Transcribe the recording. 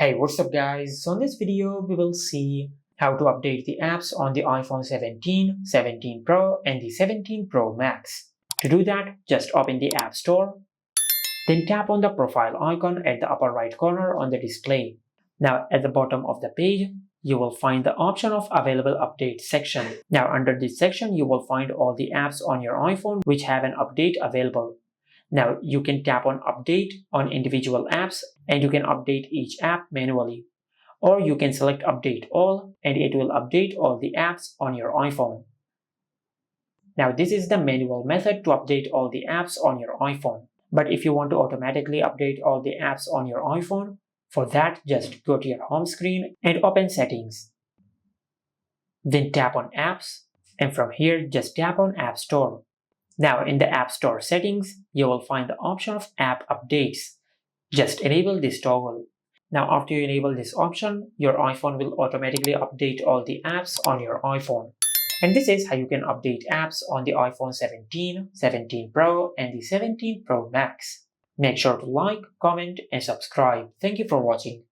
Hey, what's up guys? So in this video, we will see how to update the apps on the iPhone 17, 17 Pro and the 17 Pro Max. To do that, just open the App Store, then tap on the profile icon at the upper right corner on the display. Now at the bottom of the page, you will find the option of Available Update section. Now under this section, you will find all the apps on your iPhone which have an update available. Now you can tap on Update on individual apps and you can update each app manually. Or you can select Update All and it will update all the apps on your iPhone. Now this is the manual method to update all the apps on your iPhone. But if you want to automatically update all the apps on your iPhone, for that just go to your home screen and open Settings. Then tap on Apps and from here just tap on App Store. Now in the App Store settings, you will find the option of App Updates. Just enable this toggle. Now after you enable this option, your iPhone will automatically update all the apps on your iPhone. And this is how you can update apps on the iPhone 17, 17 Pro and the 17 Pro Max. Make sure to like, comment and subscribe. Thank you for watching.